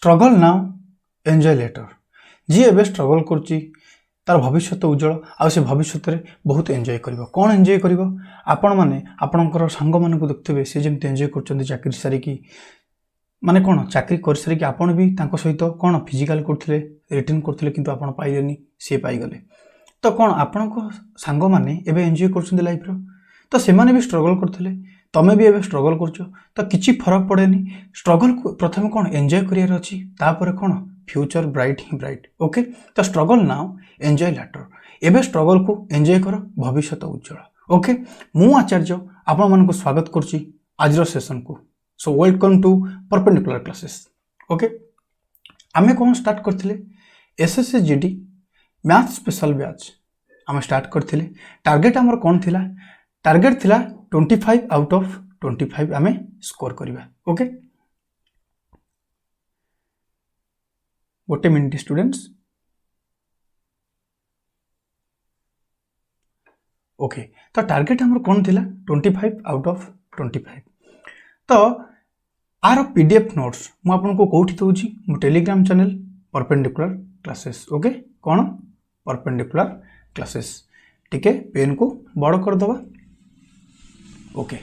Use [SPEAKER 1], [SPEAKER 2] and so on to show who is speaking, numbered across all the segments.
[SPEAKER 1] Struggle now enjoy letter जी एवं struggle करुच्ची तार भविष्य उज्जवल आ से भविष्य में बहुत एंजॉय कर कौन एंजॉय कर आपण मैंने आपणकर सांग मान देखुए सी जमी एंजॉय कर चाकरी सारिकी माने कौन चाकरी कर सारिकी आपड़ भी सहित कौन फिजिकाल करते रिटर्न करते कि आप पाइले सी पाईगले तो कौन आपण सांग मैंने एंजॉय कर लाइफ तो से भी स्ट्रगल करते तमें भी एवं स्ट्रगल कर तो किसी फरक पड़ेनी स्ट्रगल को प्रथम कौन एंजॉय करार अच्छी तापर कौन फ्यूचर ब्राइट ही ब्राइट ओके तो स्ट्रगल नाउ एंजॉय लेटर एवं स्ट्रगल को एंजॉय कर भविष्य उज्जवल ओके मु आचार्य आपण मानक स्वागत करुच्ची आज सेशन को so welcome to perpendicular classes okay आमे कौन स्टार्ट करथिले SSC GD math special batch आम स्टार्ट करथिले टार्गेट आमर कौन थिला टार्गेट थिला 25 आउट ऑफ 25 आमे स्कोर करिबा ओके गोटे मिनिट स्टूडेंट्स ओके तो टार्गेट आमर कौन थिला 25 आउट ऑफ 25 तो आर पीडीएफ नोट्स मु आपनको कोठी दउची मु Telegram channel perpendicular classes okay कौन परपेंडिकुलर क्लासेस ठीक है पेन को बड़ कर दबा ओके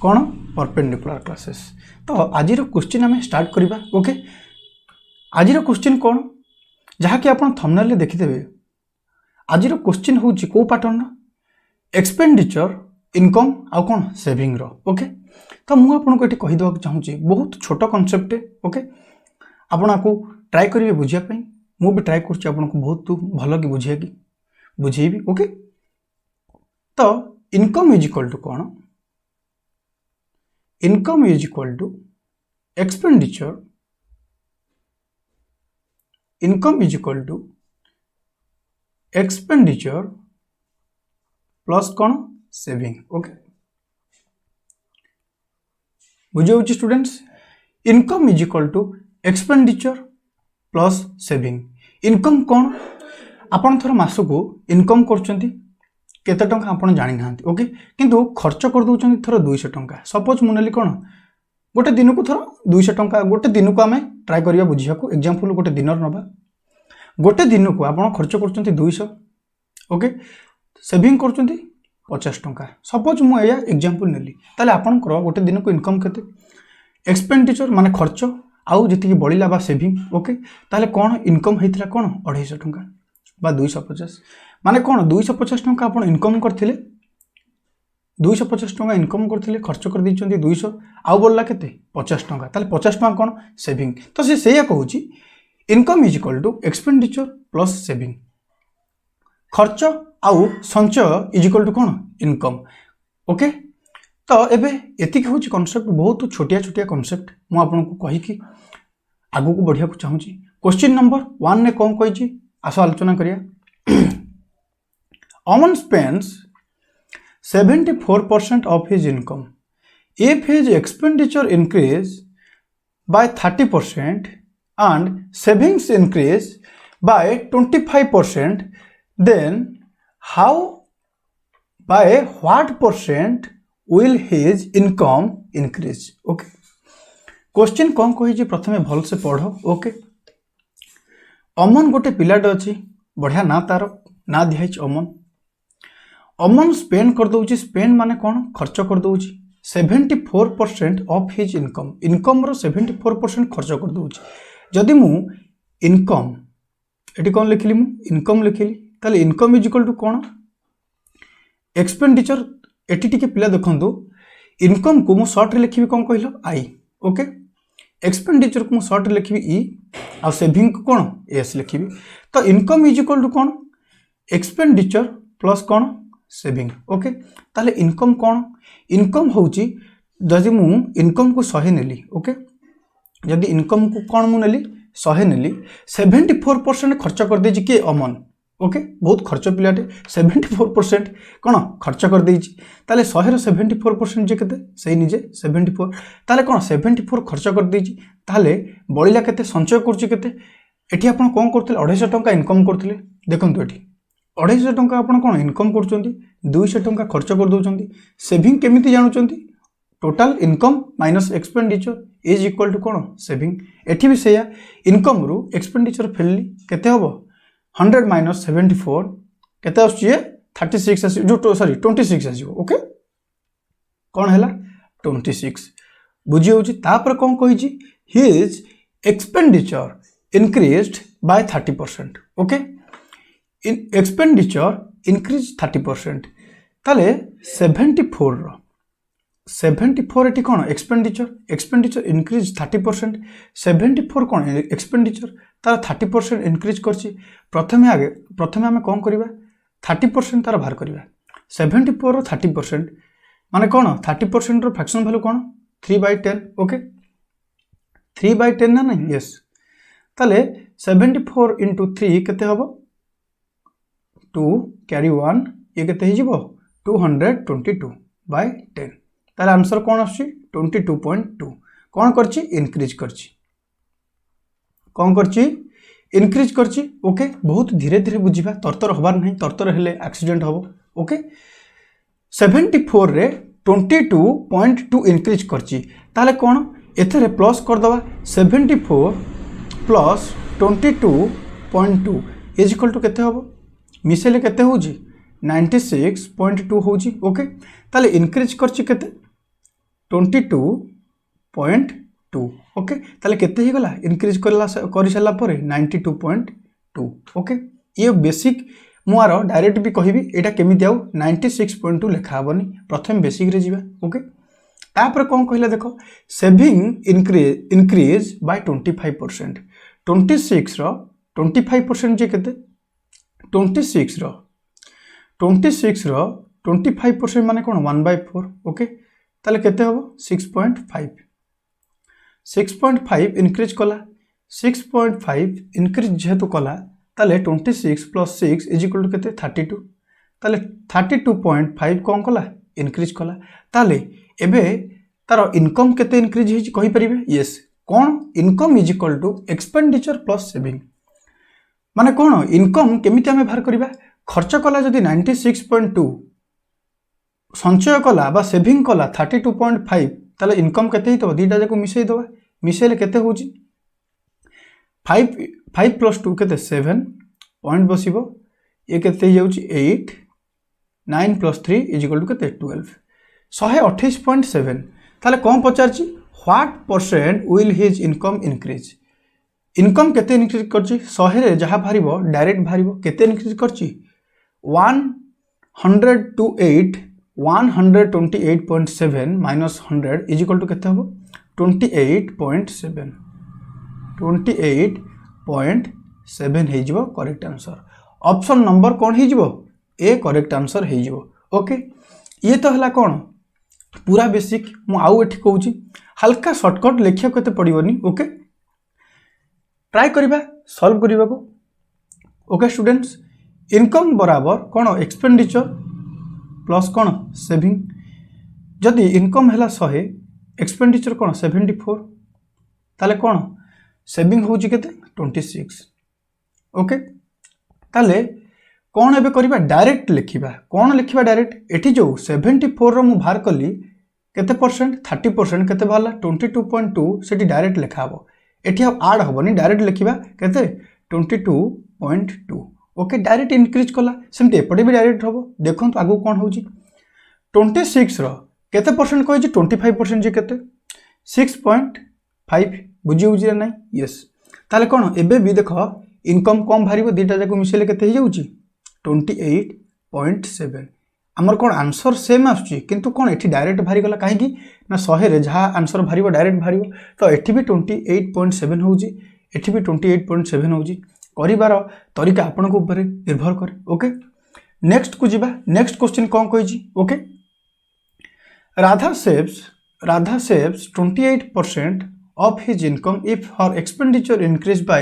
[SPEAKER 1] कौन परपेंडिकुलर क्लासेस तो आज क्वेश्चन आम स्टार्ट करवा ओके आज क्वेश्चन कौन जहाँकि आप थंबनेल देखिदेवे आज क्वेश्चन हूँ कौ पैटर्न एक्सपेंडिचर इनकम आउ कौन सेविंग रो ओके तो मुझे आपको ये कहीदेवा चाहूँगी बहुत छोट कनसेप्ट ओके आपन आपको ट्राए करेंगे बुझापी मु भी ट्राए कर बहुत भल कि बुझेबी ओके तो इनकम इज इक्वल टू कौन income is equal to expenditure income is equal to expenditure plus कौन सेविंग ओके बुझे students income is equal to expenditure plus saving income कौन आपन थोड़ा मासको इनकम करचंती केते टंका आपन जानि नांती ओके किंतु खर्च कर दउचंती थोड़ा 200 टंका सपोज मुनेली कौन गोटे दिन को थोड़ा 200 टंका गोटे दिन को आम ट्राए करिया बुझिया को एग्जांपल गोटे दिन नबा गोटे दिन को आपन खर्च करचंती 200 ओके सेविंग करचंती 50 टंका सपोज मु या एग्जांपल नेली ताले आपन कर गोटे दिन को इनकम केते एक्सपेंडिचर माने खर्च आउ जति बळिला बा सेविंग ओके ताले कौन इनकम हेतिला कौन 250 टंका बा 250 माने कौन 250 टंका आप इनकम करथिले 250 टंका इनकम करथिले खर्च कर दैछंती 200 आउ बोलला केते 50 टंका ताले 50 टंका कौन सेविंग तो से सेया कहूची income is equal to expenditure plus saving खर्च आउ संचय इज इक्वल टू कौन इनकम ओके तो एबे एतिक होची कांसेप्ट बहुत छोटिया छोटिया कांसेप्ट मु आपनको कहि कि आगु को बढ़िया को चाहूची क्वेश्चन नंबर 1 ने कौन कहिची आसो आलोचना करिया Aman spends 74% of his income. If his expenditure increase by 30% and savings increase by 25%, then how by what percent will his income increase? Okay. Question कौन कही प्रथमे भल से पढ़ ओके अमन गोटे पिलाटे अच्छी बढ़िया ना तार ना दिखाई अमन अमन स्पेंड कर दउची स्पेंड माने कौन खर्च कर दउची 74% ऑफ हिज इनकम इनकम रो 74% खर्च कर दउची जदि मु इनकम एटी कौन लिखली मु इनकम लिखली ताले इनकम इज इक्वल टू कौन एक्सपेंडिचर एटी टिके पिला देखंतु इनकम को मु शॉर्ट रे लिखिबी कौन कहलो आई ओके एक्सपेंडिचर को मु शॉर्ट रे लिखिबी ई आ सेविंग को कौन एस लिखिबी तो इनकम इज इक्वल टू कौन एक्सपेंडिचर प्लस कौन सेविंग ओके ताले इनकम कौन इनकम होची जदि मु इनकम को 100 नेली ओके जदि इनकम को कौन मु नेली 100 नेली 74% खर्च कर देछि के अमन ओके बहुत खर्च पिलाटे 74% कौन खर्च कर देछि ताले 100 रो 74% जे केते सही निजे 74 ताले कौन 74 खर्च कर देछि ताले बळिला केते संचय करछि केते एठी आपण कोन करथिले 250 टंका इनकम करथिले देखंतु एठी 250 टंका आप कौन इनकम कर 200 टंका खर्च कर दौरान सेविंग केमी जानूँ total income minus expenditure is equal to कौन सेविंग एठी भी सेया इनकम रु एक्सपेंडिचर फेलली केते हबो 100 माइनस 74 केते आछिए 36 आसी जो सॉरी 26 आसीबो ओके कौन हैला 26 बुझी होची तापर कौन कहिची his expenditure increased by 30% okay in expenditure increase 30% ताले 74 एटी कौन एक्सपेंडिचर इंक्रीज 30% 74 कौन एक्सपेंडिचर तार 30% इंक्रीज करछि प्रथमे आमे कौन करिबा 30% तार बाहर करिबा 74 रो 30% माने कौन 30% रो फ्रैक्शन वैल्यू कौन 3/10 ओके 3/10 ना नहीं यस ताले 74 into 3 केते हबो 2 carry 1 ये केते ही जिवो 222/10 तार आंसर कौन आछि 22.2 कौन करछि इंक्रीज करछि कौन करछि इंक्रीज करछि ओके बहुत धीरे धीरे बुझिबा तरतर हबार नहीं तरतर हेले एक्सीडेंट हबो ओके 74 रे 22.2 इंक्रीज करछि ताले कौन एथरे प्लस कर दवा 74 प्लस 22.2 इज इक्वल टू केते हबो मिसेले केते होउजी 96.2 होउजी ओके ताले इंक्रीज करछि केते 22.2 ओके ताले केते ही गला इंक्रीज करला करि सला परे 92.2 ओके ये बेसिक मुआर डायरेक्ट भी कहिबी एटा केमिति आउ 96.2 लेखा हबनी प्रथम बेसिक रे जिबा ओके तापर कोन कहला देखो सेविंग इंक्रीज बाय 25% 26 रो 25% जे केते 26 रो 25% माने कोन 1/4 ओके ताले केते हबो 6.5 इंक्रीज कला 6.5 इंक्रीज जेहेतु कला ताले 26 प्लस 6 इज इक्वल टू केते 32 ताले 32.5 कोन कला इंक्रीज कला ताले एबे तार इनकम केते इंक्रीज हिज कहि परिबे यस कोन income is equal to expenditure plus saving माने कोन इनकम केमिति हमें बाहर करिबा खर्च कला जदी 96.2 संचय कला बा सेविंग कला 32.5 ताले इनकम केते हितो दीटा जाको मिसई दवा मिसेले केते होची 5 प्लस 2 केते 7 पॉइंट बसिबो ये केते ही जाउची 8 9 प्लस 3 इज इक्वल टू केते 12 128.7 ताले कोन पचारची what percent will his income increase income केते इंक्रीज करची 100 रे जहा भारिबो डायरेक्ट भारिबो केते इंक्रीज करची 128.7 माइनस 100 इज इक्वल टू केते हबो 28.7 हे जिवो करेक्ट आंसर ऑप्शन नंबर कोन हे जिवो ए करेक्ट आंसर हे जिवो ओके ये तो हला कोन पूरा बेसिक मु आउ एठी कहूची हल्का शॉर्टकट लेखिया केते पड़िबोनी ओके ट्राई करिबा सॉल्व करिबा को ओके स्टूडेंट्स इनकम बराबर कोन एक्सपेंडिचर प्लस कोन सेविंग जदि इनकम हैला 100 एक्सपेंडिचर कोन 74 ताले कोन सेविंग होची केते 26 ओके ताले कोन एबे करिबा डायरेक्ट लिखिबा कोन लिखिबा डायरेक्ट एठी जो 74 रो मु बाहर कली केते परसेंट 30% केते बाला 22.2 सेठी डायरेक्ट लिखा हबो एठी ऐड हबनी डायरेक्ट लिखिबा केते 22.2 ओके डायरेक्ट इंक्रीज कला सेमते एपटे भी डायरेक्ट हबो देखंतु आगु कोन होची 26 रो केते परसेंट कहै छी 25% जे केते 6.5 बुझी होची रे नै यस ताले कोन एबे भी देखो इनकम कम भारिबो दीटा जाको मिसेले केते ही जाउची 28.7 आमर कोन आंसर सेम आछी किंतु कोन एठी डायरेक्ट भारी गला काहे की ना 100 रे जहा आंसर भारिबो डायरेक्ट भारिबो तो एठी भी 28.7 होची एठी भी 28.7 होची करिबार तरीका आपन को ऊपर निर्भर करे ओके नेक्स्ट को जिबा नेक्स्ट क्वेश्चन कोन कहै छी okay Radha saves 28% of his income if her expenditure increased by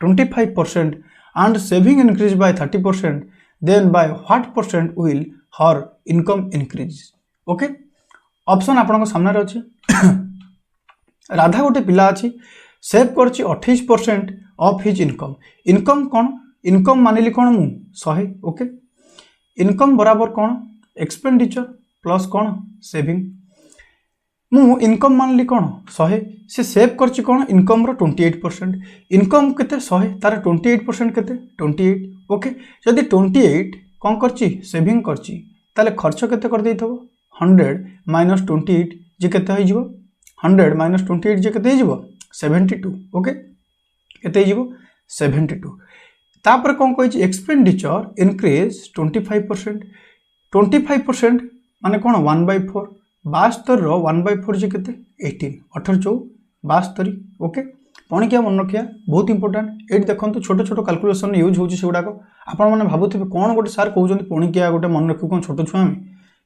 [SPEAKER 1] 25% and saving increased by 30% then by what percent will her income increase okay option आपन को सामने रे अछि राधा गोटे पिला अछि सेव करछि 28% ऑफ हिज इनकम इनकम कोन इनकम मानिली कोन मु 100 ओके इनकम बराबर कोन एक्सपेंडिचर प्लस कोन सेविंग मु इनकम मानली कौन 100 से सेव करछि कौन इनकम रो 28%। इनकम केते 100 तार 28% केते 28। ओके जदि 28 कौन करछि सेविंग करछि ताले खर्च केते कर देइथबो 100 माइनस 28 जे केते होई जिवो 100 माइनस 28 जे केते होई जिवो 72। ओके केते होई जिवो 72। तापर कौन कहि एक्सपेंडिचर इंक्रीज 25%। 25% माने कौन 1/4 72 रो 1/4 जे केते 18 18 4 72। ओके पणिकिया मन रखिया बहुत इंपोर्टेंट। एट देखो छोट छोट कैलकुलेशन यूज होउची सेगुडाक आपण माने भाबुथिबे कोन गोटे सार कहउछन पणिकिया गोटे मन रखि कोन छोट छुआ में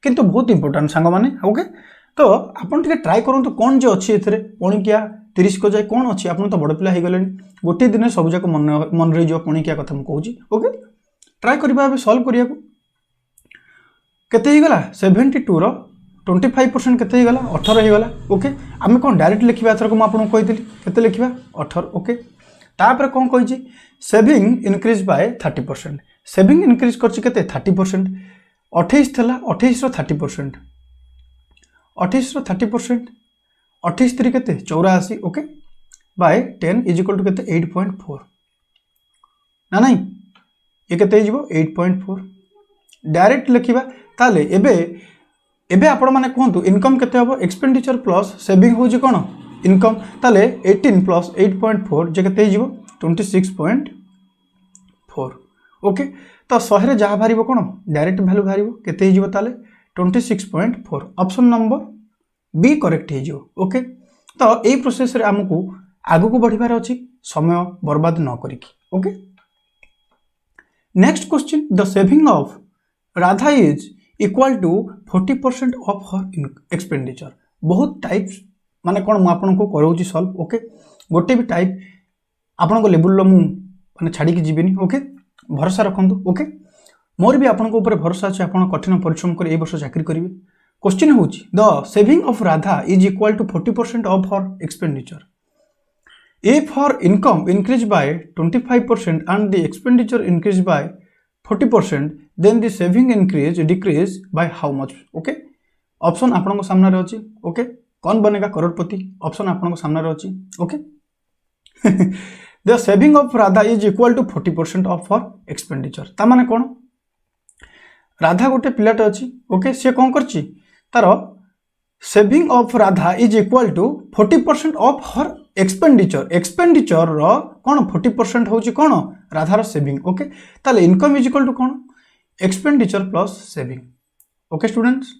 [SPEAKER 1] किंतु बहुत इंपोर्टेंट सांग माने। ओके तो आपण टिके ट्राई करंतु कोन जे अछि एथरे पणिकिया 30 को जाय कोन अछि आपण तो बड़ पिला हे गलेनी गोटे दिन सब जाक मन रही जो पणिकिया कथा हम कहउची। ओके ट्राई करबा अबे सॉल्व करिया को केते ही गला 72 रो 25% केते ही गला 18 ही गला। ओके आमे कोन डायरेक्ट लिखिबा एथर को म आपन कहि देली केते लिखिबा 18। ओके तापर कोन कहि छी saving increase by 30%। Saving increase करछि केते 30%। 28 थला 28 रो 30% 28 रो 30% 28 3 केते 84। Okay by 10 is equal to केते 8.4 ना नहीं ये केते हिजबो 8.4 डायरेक्ट लिखिबा ताले एबे आपण माने कहंतु इनकम केते हबो एक्सपेंडिचर प्लस सेविंग होजी कोन इनकम ताले 18 प्लस 8.4 जे केते हिजबो 26.4। ओके तो 100 रे जहा भारिबो कोन डायरेक्ट वैल्यू भारिबो केते हिजबो ताले 26.4 ऑप्शन नंबर बी करेक्ट हिजबो। ओके तो ए प्रोसेस रे हमकु आगु को बढ़िबार अछि समय बर्बाद न करिकी। Okay next question the saving of Radha is equal to 40% of her expenditure. बहुत टाइप्स माने कोन मु आपन को करौची सॉल्व। ओके गोटे भी टाइप आपन को लेवल लो मु माने छाडी की जीवेनी। ओके भरोसा रखंतु। ओके मोर भी आपन को ऊपर भरोसा अछि आपन कठिन परिश्रम कर ए वर्ष चाकरी करिवे। क्वेश्चन होची the saving of Radha is equal to 40% of her expenditure if her income increased by 25% and the expenditure increased by 40% then the saving decrease by how much। Okay option आपन को सामने रे अछि। ओके कौन बनेगा करोड़पति ऑप्शन आपन को सामने रे अछि। Okay the saving of Radha is equal to 40% of her expenditure ता माने कोन राधा गोटे पिलाटे अछि। ओके से कोन करछि तारो saving of Radha is equal to 40% of her expenditure expenditure रो कोन 40% होची कोन राधार सेविंग। ओके ताले इनकम इज इक्वल टू कोन expenditure plus saving. Okay students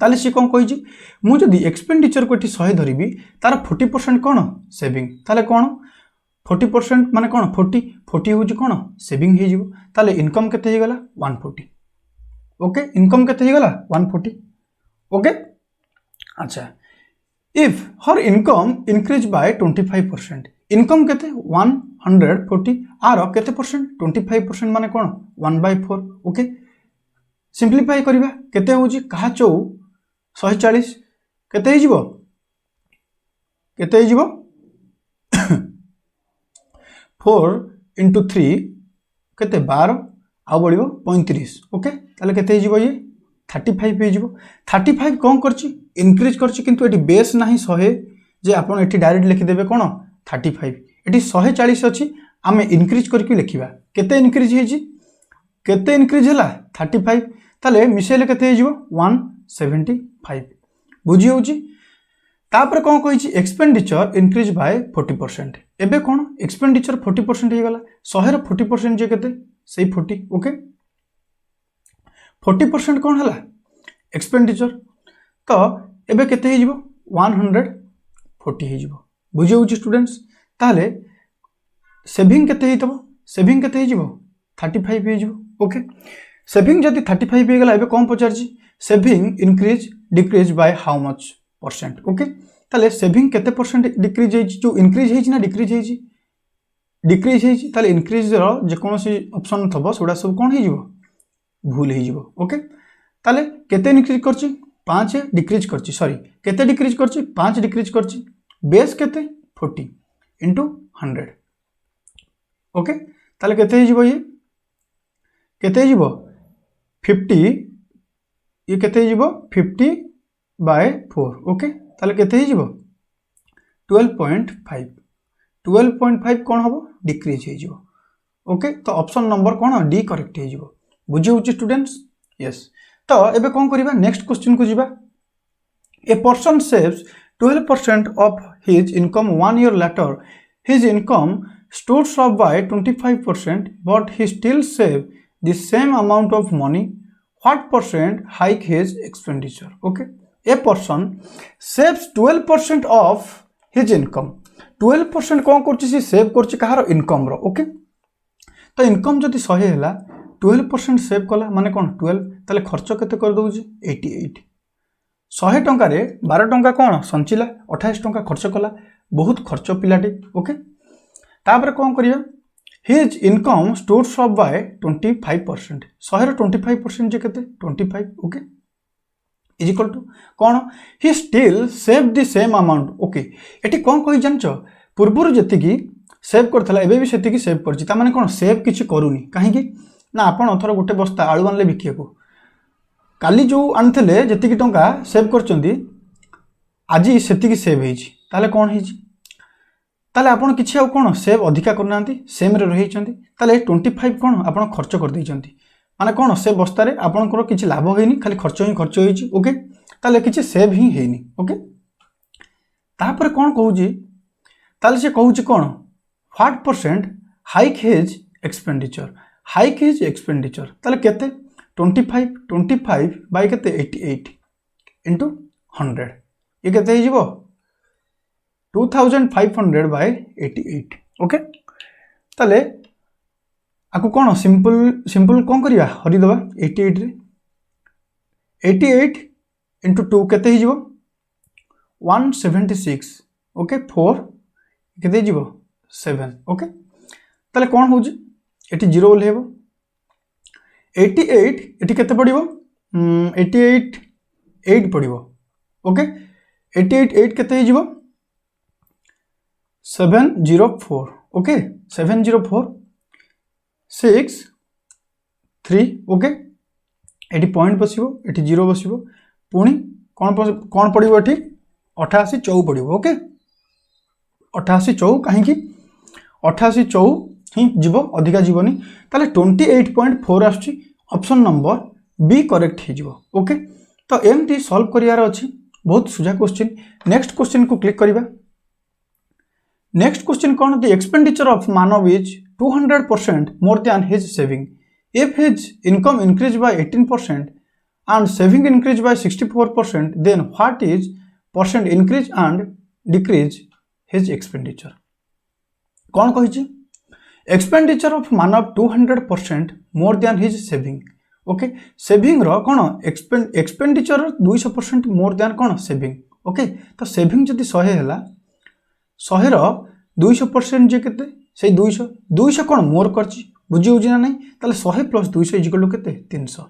[SPEAKER 1] ताले से कोन कहि छी मु जदी एक्सपेंडिचर को 100 धरिबी तार 40% कोन सेविंग ताले कोन 40% माने कोन 40 होची कोन सेविंग हे जिवो ताले इनकम केते हे गला 140। ओके इनकम केते हे गला 140। ओके अच्छा if her income increase by 25% income केते 140 आर केते परसेंट 25% माने कोन 1/4। ओके सिंपलीफाई करिबा केते होची कहा 140 केते हे जिवो 4 into 3 केते 12 आ बढिबो 35। ओके ताले केते हे जिवो ये 35 हे जिवो 35 कोन करची इंक्रीज करची किंतु एटी बेस नाही 100 जे आपण एटी डायरेक्ट लिखि देबे कोन 35 एटी 140 अछि आमे इंक्रीज करके लिखिबा केते इंक्रीज हेजी केते इंक्रीज हला 35 ताले मिसेले केते हे जिवो 175 बुझी होची। तापर कोन कहिची एक्सपेंडिचर इंक्रीज बाय 40% एबे कोन एक्सपेंडिचर 40% हे गला 100 रो 40% जे केते सेही 40। ओके 40% कोन हला एक्सपेंडिचर तो एबे केते हे जिवो 140 हे जिवो बुझी होची स्टूडेंट्स। ताले सेविंग केते हे तबो सेविंग केते हे जिवो 35 हे जिवो। ओके सेविंग जदी 35 हे गला एबे कोन पचारची saving increase decrease by how much percent. Okay ताले सेविंग केते परसेंट डिक्रीज हेची जो इंक्रीज हेची ना डिक्रीज हेची ताले इंक्रीज रो जे कोनोसी ऑप्शन थबो सोडा सब कोन हे जिवो भूल हे जिवो। ओके ताले केते इंक्रीज करची 5 डिक्रीज करची सॉरी केते डिक्रीज करची 5 डिक्रीज करची बेस केते 40 into 100। ओके ताले केते हे जिवो ये केते हे जिवो 50 ये केते हे जिवो 50/4। ओके ताले केते ही जीवो 12.5 12.5 कौन हम डिक्रीज हो ओके तो ऑप्शन नंबर कौन डी करेक्ट हो बुझी होची स्टूडेंट्स यस तो एबे कौन करिबा नेक्स्ट क्वेश्चन को जीवा a person saves 12% of his income 1 year later his income stood up by 25% but he still saved the same amount of money what percent hike his expenditure okay a person saves 12% of his income 12% कौन करछि से save करछि कहार income रो okay तो income जदि 100 हैला 12% save कला माने कोन 12 ताले खर्च केते कर दउछि 88 100 टंका रे 12 टंका कोन संचिला 28 टंका खर्च कला बहुत खर्च पिलाटी ओके तापर कोन करिया his income stores up by 25% 100 रे 25% जे केते 25 ओके इज इक्वल टू कौन he still save the same amount okay eighty कौन कहि जानछ पूर्वर जतिकी सेव करथला एबे भी सेतिकी सेव करछि ता माने कोन सेव किछि करूनी काहे कि ना आपण अथर गोटे बस्ता आळु आनले बिकिएको काली जो आनथले जतिकी टंका सेव करचंदी आजी सेतिकी सेव हेछि ताले कोन हेछि ताले आपण किछि आ कोन सेव अधिका करनांती सेम रे रहिचंदी ताले 25 कोन आपण खर्च कर दैचंती माने कौन से बस्तार आपंकर किसी लाभ होनी खाली खर्च ही खर्च होती ओके ताले किसी सेव ही होनी ओके तापर कौन कहूँ ताले से कहूँ कौन what percent hike his expenditure ताले केते 25 बाय केते 88 इंटू 100 ये केते हिजिबो 2500 बाय 88 ओके ताले आपको कौन सिंपल कौन करिया हरि दबा 88 रे 88 इंटू 2 केते ही जीवो 176 ओके 4 केते जीवो 7 ओके ताले कौन हो जी एटी 0 ओलेबो 88 एटी केते पड़िबो 88 8 पड़िबो ओके 88 8 केते ही जीवो 704 ओके 704 6 3 ओके एटी पॉइंट बसिबो एटी 0 बसिबो पुणी कौन पड़िबो एटी 88 चौ पड़िबो ओके 88 चौ कहीं 88 चौ ही जीवो अधिका जीवनी ताले 28.4 आछी ऑप्शन नंबर बी करेक्ट ही जीवो ओके तो एमती सॉल्व करियार अछि बहुत सुजा क्वेश्चन नेक्स्ट क्वेश्चन को क्लिक करिबा नेक्स्ट क्वेश्चन कौन the expenditure of Manav is 200% more than his saving. If his income increased by 18% and saving increased by 64%, then what is percent increase and decrease his expenditure? कौन कही expenditure of Manav 200% more than his saving okay saving रो कौन expenditure 200% more than कौन saving okay तो saving जदि 100 हैला 100 रो 200% जे केते से 200 कौन मोर करछि बुझी होछि ना नहीं ताले 100 प्लस 200 इज इक्वल टू केते 300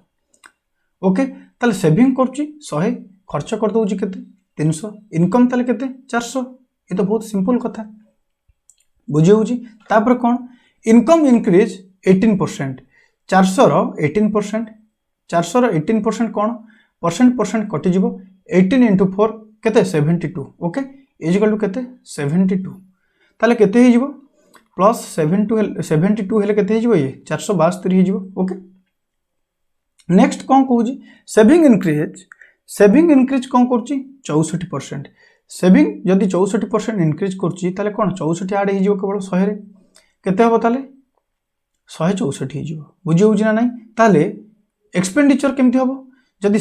[SPEAKER 1] ओके ताले सेविंग करछि 100 खर्च कर दउछि केते 300 इनकम ताले केते 400 ये तो बहुत सिंपल कथा बुझी होछि तापर कौन इनकम इंक्रीज 18% 400 रो 18% 400 रो 18% कौन परसेंट कटि जिवो 18 into 4 केते 72 ओके इज इक्वल टू केते 72 ताले केते ही जिवो प्लस 72 हेले केते ही जिवो ये 472 ही जिवो ओके नेक्स्ट कौन कहूँ सेविंग इंक्रीज कौन करछि 64% सेविंग जदि 64% इंक्रीज करछि ताले कौन 64 ऐड ही जिवो केवल 100 रे केते हबो ताले 164 ही जिवो बुझी होछि ना नहीं ताले एक्सपेंडिचर केमति हबो जदि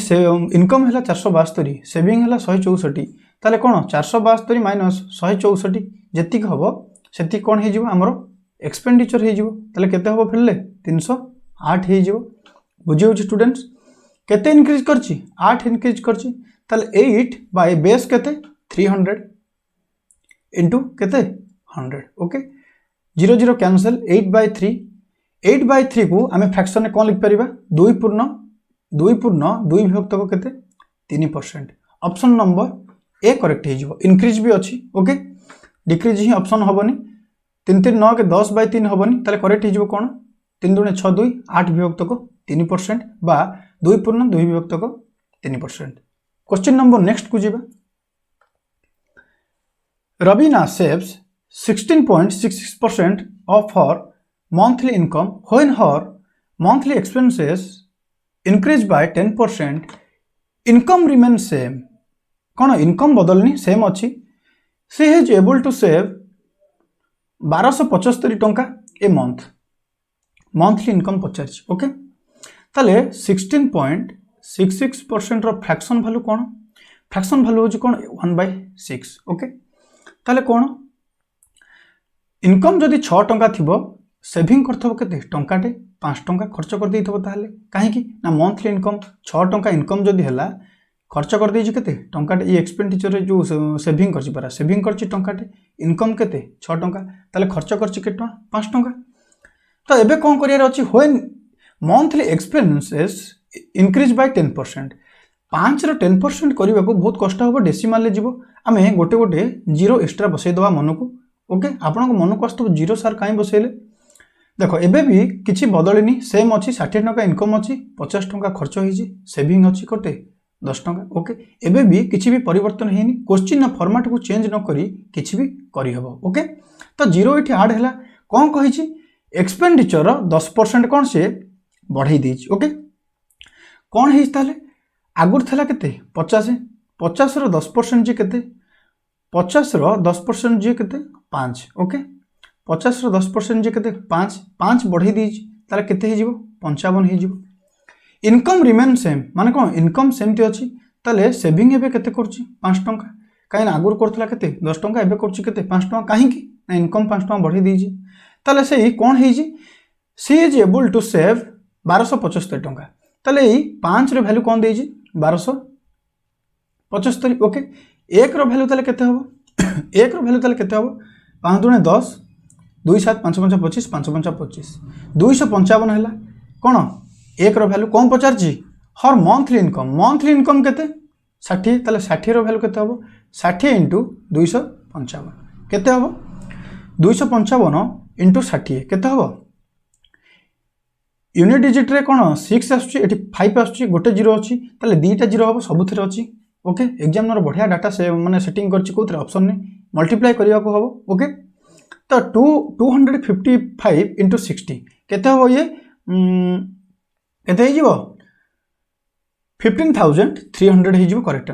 [SPEAKER 1] इनकम हैला 472 सेविंग हैला 164 ताले कौन 472 माइनस 164 जेति हबो सेति कौन ही जिवो हमरो एक्सपेंडिचर ही जिवो ताले केते हबो फेलले 308 ही जिवो बुझी होछि स्टूडेंट्स केते इंक्रीज करछि 8 इंक्रीज करछि ताले 8 बाय बेस केते 300 इनटू केते 100 ओके 0 0 कैंसिल 8 by 3 को आमे फ्रैक्शन में कौन लिख परिबा 2 पूर्ण 2 विभक्त को केते 3% ऑप्शन नंबर ए करेक्ट हे जिवो इंक्रीज भी अछि ओके डिक्रीज ही ऑप्शन हबनी 3 3 9 के 10 by 3 हबनी ताले करेक्ट हे जिवो कोन 3 2 6 2 8 विभक्त को 3% बा 2 पूर्ण 2 विभक्त को 3% क्वेश्चन नंबर नेक्स्ट को जिबा Ravina saves 16.66% of her monthly income when her monthly expenses increase by 10%. Income remains same. कौन इनकम बदलनी सेम अच्छी. सी इज एबल टू सेव 1275 टंका a month. Monthly income Pachar. Okay ताले 16.66% फ्रैक्शन वैल्यू कौन. Fraction value हूँ कौन 1/6. Okay ताले कौन इनकम जदि 6 टंका थिबो सेविंग करथबो केते टंकाटे 5 टंका खर्च कर देइथबो. ताले काहेकि ना मंथली इनकम 6 टंका इनकम जदि हला खर्च कर देइछि केते टंकाटे. ये एक्सपेंडिचर जो सेविंग करछि परा सेविंग करछि टंकाटे इनकम केते 6 टंका ताले खर्च करछि केते 5 टंका. तो एबे कोन करियर अछि when monthly expenses increase by 10%. 5 रो 10% करबा को बहुत कष्ट होबो. डेसिमल ले जीवो आमे गोटे गोटे जीरो एक्स्ट्रा बसै दवा मन को. ओके आपण को मन को आस्तबो जीरो सर काई बसैले. देखो एबे भी किछि बदलिनी सेम अछि. 60 टंका इनकम अछि 50 टंका खर्च होइछि सेविंग अछि कोटे 10 टंका. ओके एबे भी किछि भी परिवर्तन हेनी. क्वेश्चन ना फॉर्मेट को चेंज न करी किछि भी करी हबो. ओके तो जीरो इठी ऐड हला कोन कहिछि एक्सपेंडिचर 10% कोन से बढ़ाई देछि. ओके कोन हेइ ताले आगुर थला केते 50 रो 10% जे केते 50 रो 10% जे केते 5. ओके 50 रो 10% जे केते 5 बढ़ाई देछि ताले केते हे जिवो 55 हे जिवो. इनकम रिमेन सेम माने कोन इनकम सेमती अछि ताले सेविंग एबे केते करछि 5 टंका. काइन आगुर करथला केते 10 टंका एबे करछि केते 5 टंका. काहे कि ना इनकम 5 टंका बढ़ाई देछि ताले सेही कोन हेछि सी इज एबल टू सेव 1275 टंका. ताले एई 5 रे वैल्यू कोन देछि 1275. ओके 1 रो वैल्यू ताले केते हबो 1 रो वैल्यू ताले केते हबो 5 दुने 10 2 7 5 5 25 5 5 25 255 हैला. कोन 1 रो वैल्यू कौन पचार हर मंथली इनकम केते 60. ताले 60 रो वैल्यू केते हबो 60 इंटू 255 केते हबो 255 इंटू 60 केते हबो. यूनिट डिजिट रे कोन 6 आछी एठी 5 आछी गोटे जीरो अछि ताले दीटा जीरो हबो सबुथिरे अछि. ओके एग्जामिनर बढ़िया डाटा से माने सेटिंग करछि कोथरे ऑप्शन ने मल्टीप्लाई करिया को हबो. ओके तो 255 इंटू 60 केते हबो ये केते हे जिवो 15300 हे जिवो. करेक्ट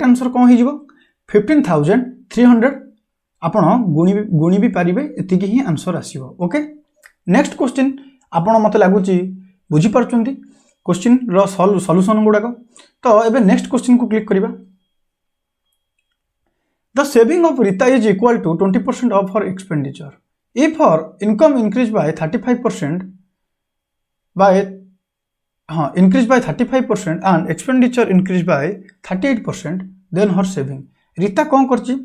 [SPEAKER 1] आंसर कोन हे जिवो 15300. आपण गुणी भी पारिबे एति ही आंसर आसीबो. ओके नेक्स्ट क्वेश्चन आपण मते लागुची बुझी परचंती क्वेश्चन रो सॉल्यूशन गुडा को. तो एबे नेक्स्ट क्वेश्चन को क्लिक करिबा. The saving of Rita is equal to 20% of her expenditure if her income increase by 35% and expenditure increase by 38%, then her saving. Rita कौन करची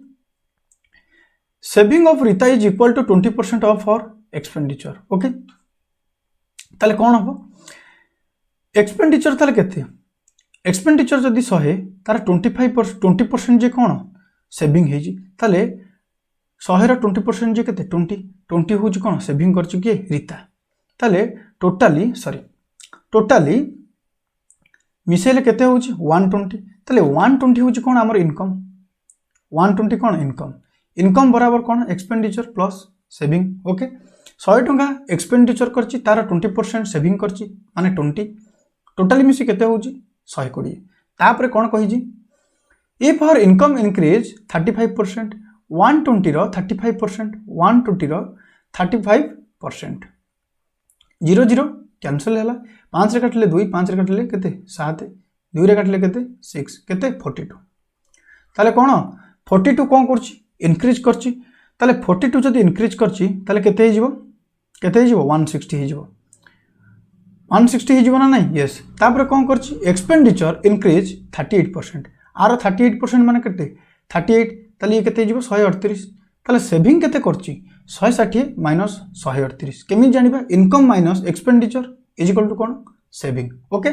[SPEAKER 1] saving of Rita is equal to 20% of her expenditure. Okay ताले कौन हबो expenditure ताले केते expenditure जदि 100 तार 20% जे कौन सेविंग हेजी ताले 100 रो 20% जे केते 20 होजी कौन सेविंग करची के रीता. ताले टोटाली मिसेले केते होची 120. ताले 120 होची कौन हमर इनकम 120 कौन इनकम बराबर कौन एक्सपेंडिचर प्लस सेविंग. ओके 100 टंका एक्सपेंडिचर करची तार 20% सेविंग करची माने 20 टोटाली मिसी केते होची 120. तापरे कौन कहिजी इफ हर इनकम इंक्रीज 35% 120 रो 35% 120 रो 35% 0 0 कैंसिल हैला. 5 रे काटले 2 5 रे काटले केते 7 2 रे काटले केते 6 केते 42. ताले कोन 42 कोन करची इंक्रीज करची. ताले 42 जदि इंक्रीज करची ताले केते हे जिवो 160 हे जिवो 160 हे जिवो ना नहीं. यस तापर कोन करची एक्सपेंडिचर इंक्रीज 38% आरो 38% माने केते 38 ताले ये केते जिवो 138. ताले सेविंग केते करची 160 माइनस 138 केमि जानिबा income minus expenditure is equal to कोन saving. Okay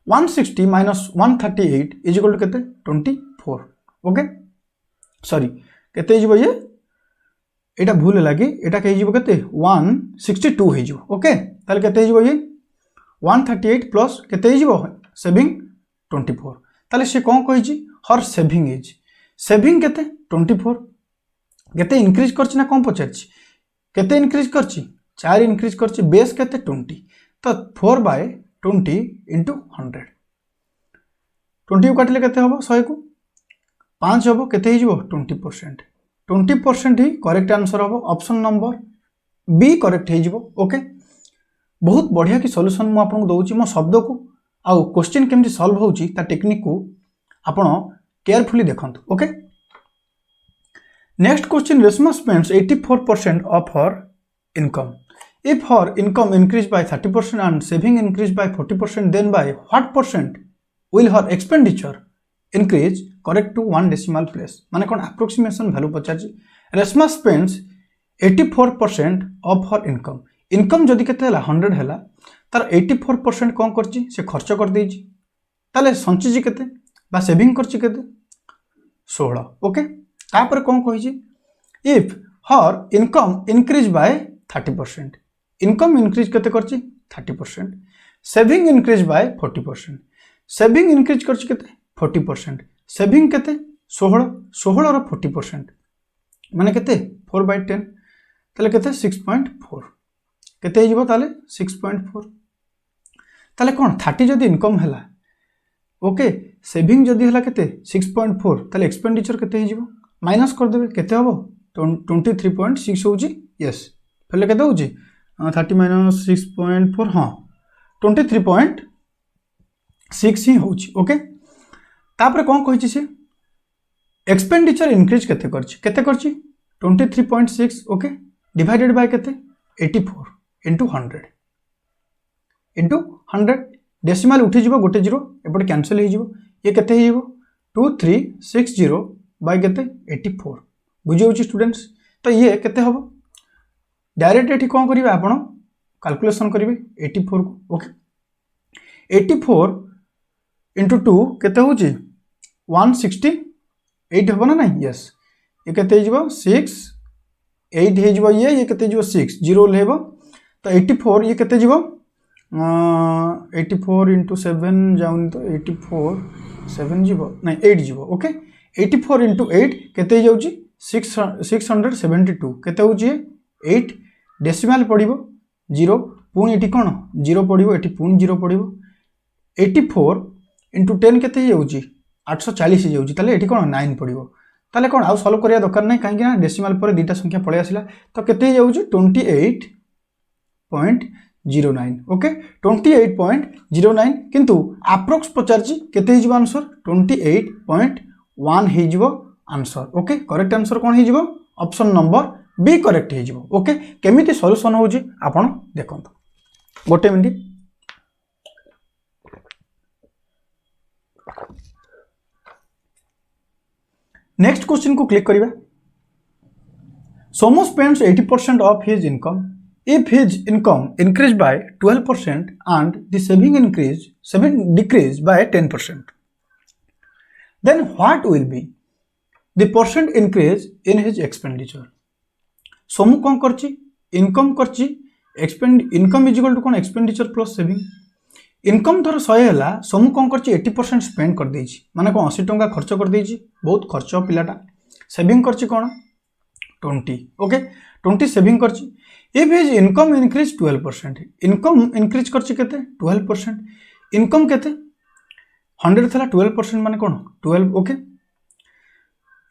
[SPEAKER 1] 160 minus 138 is equal to केते 24. ओके सॉरी केते जिवो ये एटा भूल लागी एटा कहि जिवो केते 162 हे जिवो. ओके ताले केते जिवो ये 138 प्लस केते जिवो सेविंग 24. ताले से कोन कहि छी हर सेविंग केते 24 केते इंक्रीज करछि ना कम पचारछि केते इंक्रीज करछि 4 इंक्रीज करछि बेस केते 20 तो 4/20 इंटू 100 20 को काटिले केते हबो 100 को 5 हबो केते हिजबो 20% 20% ही करेक्ट आंसर हबो ऑप्शन नंबर बी करेक्ट हिजबो ओके बहुत बढ़िया कि सॉल्यूशन मु आपन दउची मो शब्द को आउ क्वेश्चन केमति सॉल्व होउची ता टेक्निक को आपण केयरफुली देखंतु okay next question Reshma spends 84% of her income if her income increased by 30% and saving increased by 40% then by what percent will her expenditure increase correct to one decimal place माने कोन approximation value पचारची Reshma spends 84% of her income जदि केते हला 100 हला तार 84% कोन करची से खर्च कर देची ताले संचिजी केते बा सेविंग करची केते 16 ओके तापर कोन कहिची if her income increase by 30% income increase केते करची 30% saving increase by 40% saving increase करची केते 40% सेविंग केते 16 रो 40% माने केते 4/10 ताले केते 6.4 केते हिजबो ताले 6.4 ताले कोन 30 जदि इनकम हला ओके सेविंग जदि हला केते 6.4 ताले एक्सपेंडिचर केते हिजबो माइनस कर देबे केते हबो 23.6 होउची यस फले केते होउची 30 - 6.4 हां 23.6 ही होउची ओके तापर कोन कहिची से एक्सपेंडिचर इंक्रीज केते करची 23.6 ओके डिवाइडेड बाय केते 84 into 100 डेसिमल उठी जीवो गोटे जीरो एपटे कैंसिल हो जीवो ये केते हो जीवो 2360 बाय केते 84 बुझे होची स्टूडेंट्स तो ये केते हबो डायरेक्ट एठी कोन करिवे आपण कैलकुलेशन करिवे 84 को ओके 84 into 2 केते होची 168 हबो ना नहीं यस ये केते हो जीवो 6 8 हे जीवो ये केते जीवो 6 0 लेबो तो 84 ये केते जीवो 84 into 7 जाउन तो 84 7 जीवो नहीं 8 जीवो ओके 84 into 8 केते जाउची 672 केते होची 8 डेसिमल पड़िबो 0 पुनी एठी कोन 0 पड़िबो एठी पुनी 0 पड़िबो 84 into 10 केते जाउची 840 जाउची ताले एठी कोन 9 पड़िबो ताले कोन आउ सॉल्व करिया दरकार नै काहे कि ना डेसिमल पर दीटा संख्या पळे आसिला तो केते जाउची 28.09 ओके 28.09 किंतु अप्रोक्स पचारची केते हिजबो आंसर 28.1 हिजबो आंसर ओके करेक्ट आंसर कोन हिजबो ऑप्शन नंबर बी करेक्ट हिजबो ओके केमिति सॉल्यूशन होउची आपण देखंतु गोटे मिनिट नेक्स्ट क्वेश्चन को क्लिक करिबा Soma spends 80% of his income if his income increased by 12% and the saving decreased by 10% then what will be the percent increase in his expenditure Somu कोन करची इनकम करची इनकम इज इक्वल टू कोन expenditure plus saving income धर 100 हला सोमु कोन करची 80% spend कर देची माने कोन 80 टंका खर्च कर देची बहुत खर्च पिलाटा सेविंग करची कोन 20 ओके 20 सेविंग करची if his income increase 12% income increase करची केते 12% इनकम केते 100 थला 12% माने कोन 12 ओके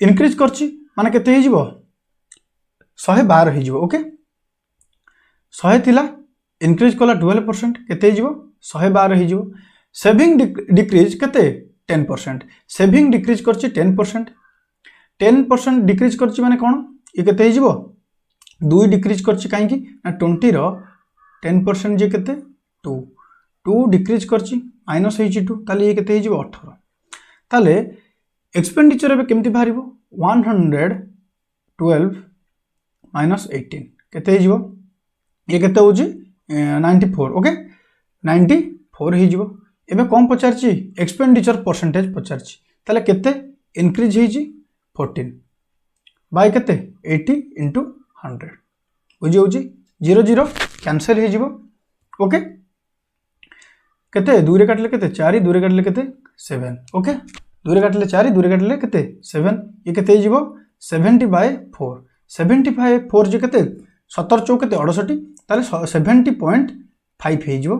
[SPEAKER 1] इंक्रीज करची माने केते हे जीवो 112 हे जीवो ओके 100 थिला इंक्रीज कला 12% केते हे जीवो 112 हे जीवो सेविंग डिक्रीज केते 10% सेविंग डिक्रीज करची 10% डिक्रीज करची माने कोन ये केते हे जीवो 2 डिक्रीज करची काहे कि ना 20 रो 10% जे केते 2 डिक्रीज करची माइनस हेची 2 ताले ये केते हेजी 18 ताले एक्सपेंडिचर बे केमति भारिबो 112 माइनस 18 केते हेजिबो ये केते होजी 94 ओके 94 हेजिबो एबे कम पचारची एक्सपेंडिचर परसेंटेज पचारची ताले केते इंक्रीज हेजी 14 बाय केते 80 into 100 बुझी होची 0 0 कैंसिल हे जीवो ओके केते दूरे काटले केते 4 दूरे काटले केते 7 ओके दूरे काटले 4 दूरे काटले केते 7 ये केते जीवो 70/4 75 4 जे केते 17 चौ केते 68 ताले 70.5 हो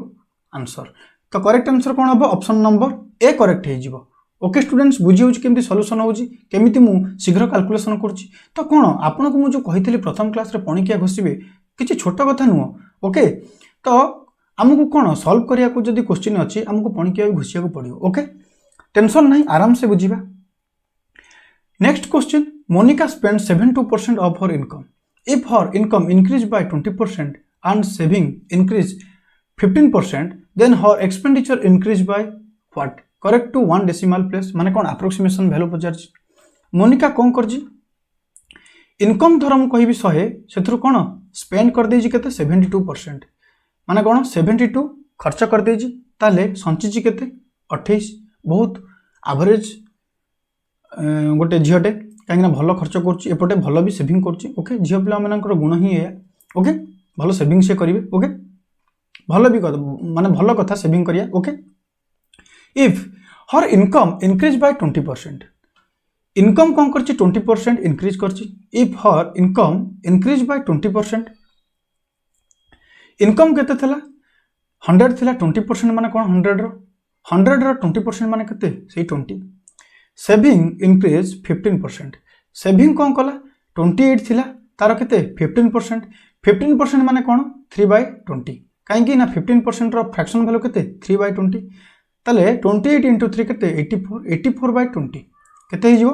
[SPEAKER 1] आंसर। तो करेक्ट आंसर कौन हम ऑप्शन नंबर ए करेक्ट हो। ओके स्टूडेंट्स बुझी हो केमती सॉल्यूशन होची केमिति मु शीघ्र कैलकुलेशन करछि। तो कौन आपन को मु जो कहितली प्रथम क्लास रे पणिकिया घोषिबे किछि छोट कथा नुह। ओके तो आमको कौन सॉल्व करिया को जदी क्वेश्चन अछि आमको पणिकिया घोषिया को पड़ियो। ओके टेंशन नहीं आराम से बुझीबा। Next question Monika spend 72% of her income if her income increase by 20% and saving increase 15% then her expenditure increase by what correct to one decimal place माने कौन approximation value पचार। मोनिका कौन कर इनकम धर मुझे कहि 100 से कौन स्पेंड कर दे केते 72% माने कौन 72 खर्च कर दे ताले संचिची केते 28 बहुत एवरेज गोटे झीटे कहीं भल खर्च करपटे भल भी सेविंग कर। ओके झील पिला गुण ही है। ओके भल सेविंग से करेंगे। ओके भल भी माने भल कथा सेविंग करिया। Okay if her income increase by 20% income कौन कर 20% इंक्रीज कर। If her income increase by 20% income केते थिला 100 थिला 20% माने कौन 100 रो 20% माने केते सेही 20। सेविंग इंक्रीज 15% सेविंग कौन कला 28 थिला तार केते 15% माने कौन 3/20 कहीं ना 15% रो फ्रैक्शन वैल्यू केते 3/20 ताले 28 इंटू 3 केते 84/20 केते हिजो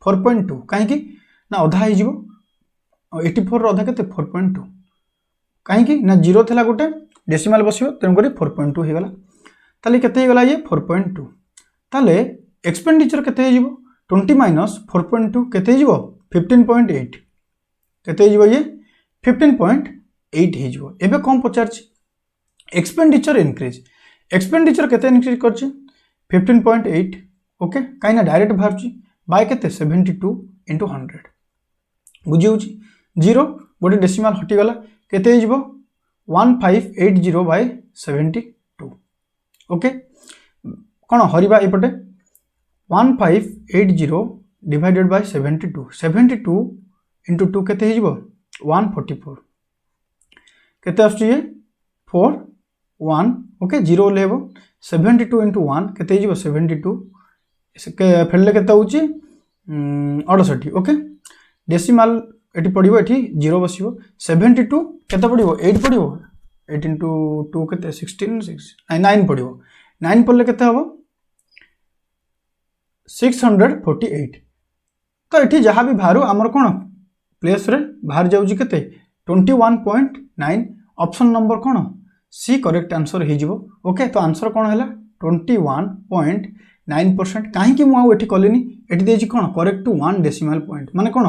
[SPEAKER 1] 4.2 कहीं ना अधा हिजो 84 रो अधा केते 4.2 कहीं ना 0 थिला गोटे डेसिमल बसियो तेन करी 4.2 हे गला ताले केते हे गला ये 4.2 ताले एक्सपेंडिचर केते हिजो 20 माइनस 4.2 केते हिजो 15.8 केते हिजो ये 15.8 हिजो। एबे कौन पचार एक्सपेंडिचर एक्सपेंडिचर केते इंक्रीज करछि 15.8 ओके कहीं ना डायरेक्ट बाहर बाय केते 72 इंटू 100 बुझी होछि 0 गोटे डेसिमल हटी गला केते हिजो 1580 बाय 72 ओके कौन हरिबा एपटे 1580 डिवाइडेड बाय 72 इंटू 2 केते हिजो 144 केते आछी ये 4 1 ओके 0 लेबो 72 इंटू 1 केते हिजो 72 फेरले केते होची 68 ओके डेसिमल एटी पड़िबो एटी 0 बसिबो 72 केते पड़िबो 8 पड़िबो 8 इंटू 2 केते 16 6 9 पड़िबो 9 पड़ले केते हबो 648 तो ये जहाँ भी बाहर आमर कौन प्लेस रे बाहर जाऊँगी केते 21.9 ऑप्शन नंबर कौन सी करेक्ट आंसर हो। ओके तो आंसर कौन है 21.9% कहीं मुझे कलिनी ये कौन करेक्ट टू 1 डेसिमल पॉइंट माने कौन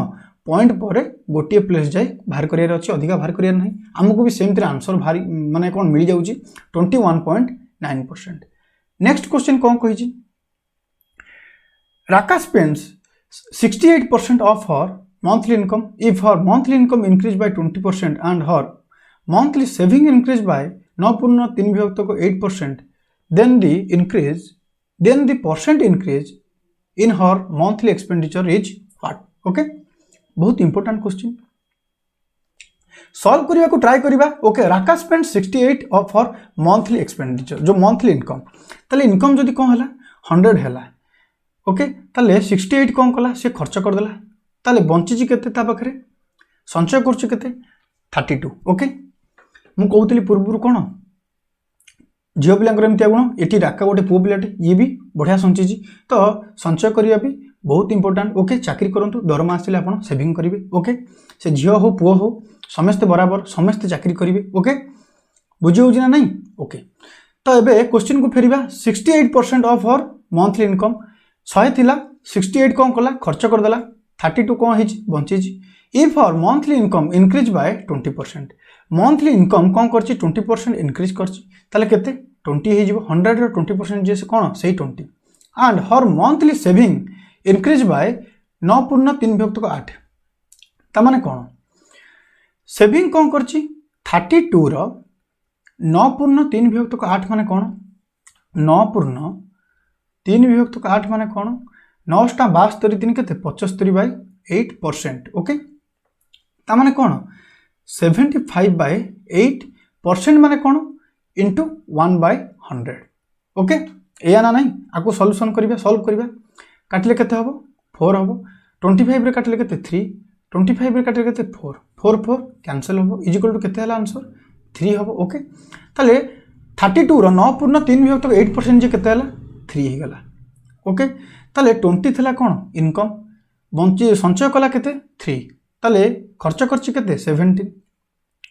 [SPEAKER 1] पॉइंट पर गोटे प्लेस जाए बाहर करार अच्छे अधिका बाहर करार ना आमको भी सेमती आंसर भारी माने कौन मिल जाऊँगी 21.9%। नेक्स्ट क्वेश्चन कौन कही Raka spends 68% of her monthly income if her monthly income increased by 20% and her monthly saving increased by 9.3% then the percent increase in her monthly expenditure is what? Okay बहुत important question solve करने को try करिबा। Okay Raka spend 68 of her monthly expenditure जो monthly income ताले income जदी कोन हला 100 हला okay ताले 68 कौन कला से खर्च करदेला ताले बंची केते ता पाखरे संचय करछि केते 32 ओके मु कहउतली पूर्वरु कोन झियो पिलांकर एमतिया गुण एटी राका गोटे पुओ पिलाटे ये भी बढ़िया संचीजी तो संचय करिया भी बहुत इंपोर्टेंट। ओके चाकरी करंतु दरमा आसिले आपण सेविंग करिवे ओके से झियो हो पुओ हो समस्त बराबर समस्त चाकरी करिवे ओके बुझी होउछि ना नहीं। ओके तो एबे क्वेश्चन को फेरिबा 68% ऑफ हर मंथली इनकम 100 थिला 68 कौन कला खर्च करदेला 32 कौन है bunchy. If her monthly income increase by 20% monthly income कौन कर 20% इंक्रीज कर 20 हो 100 रो 20% जे कौन से 20 and her monthly saving increase bye 9.3/8 तामाने कौन सेविंग कौन कर 32 रो 9.3/8 माने कौन 9.3/8 माने कौन 9 टा 72 3 के 75/8% ओके तामाने कौन 75/8% माने कौन इंटू 1/100 ओके या ना नहीं आपको सॉल्यूशन करिबा सॉल्व करिबा काटले केते हबो 4 हबो 25 रे काटले केते 3 25 रे काटले केते 4 4 4 कैंसिल हबो इज इक्वल टू केते हला आंसर 3 हबो ओके ताले 32 रो 9.3 विभक्त 8% जे केते हला 3 ही गला ओके ताले 20 थला कोन इनकम बंची संचय कला केते 3 ताले खर्च करछि केते 17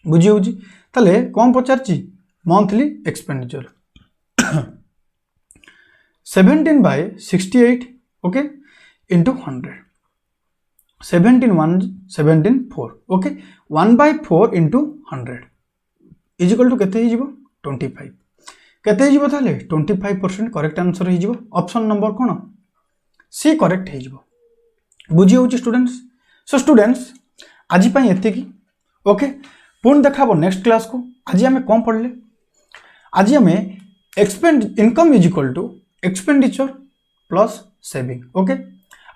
[SPEAKER 1] बुझी होजी ताले कोन पचारछि monthly expenditure 17/68 okay into 100 17 1 17 4 okay 1/4 into 100 is equal to केते हिजिबो 25 केते हिजिबो थाले 25% करेक्ट आंसर हिजिबो ऑप्शन नंबर कोन सी करेक्ट हिजिबो बुझी होची स्टूडेंट्स सो स्टूडेंट्स आज पई एते की ओके पुन देखाबो नेक्स्ट क्लास को आज हमें कोन पढ़ले आज हमें income is equal to expenditure plus saving okay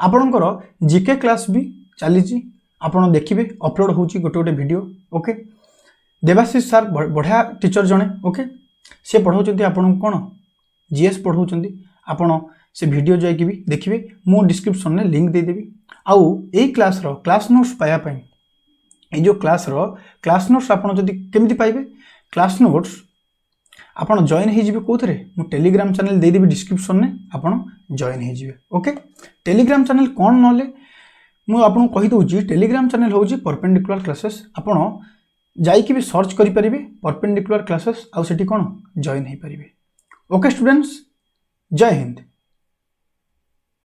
[SPEAKER 1] आपणकर जीके क्लास भी चली आपड़ देखिए अपलोड होची गोटे गोटे वीडियो ओके देवाशीष सर बढ़िया टीचर जड़े ओके सी पढ़ाऊँ आपन कौन जीएस पढ़ाऊँ आपड़ से वीडियो जाकि भी देखिए मु डिस्क्रिप्शन में लिंक देदेवी आउ यही क्लास क्लास नोट्स पायापी ये जो क्लास नोट्स आपड़ जदि केमी पाइबे क्लास नोट्स आपन जॉइन हो कौन मु टेलीग्राम चैनल देदेवी डिस्क्रिप्शन में आपन जॉइन हो ओके टेलीग्राम चैनल कौन ना मुझे कहीदे टेलीग्राम चैनल हूँ परपेंडिकुलर क्लासेस आपड़ जाइए भी सर्च करेंगे परपेंडिकुलर क्लासेस आउ सेठी कौन जॉइन हो पारे ओके स्टूडेंट्स जय हिंद।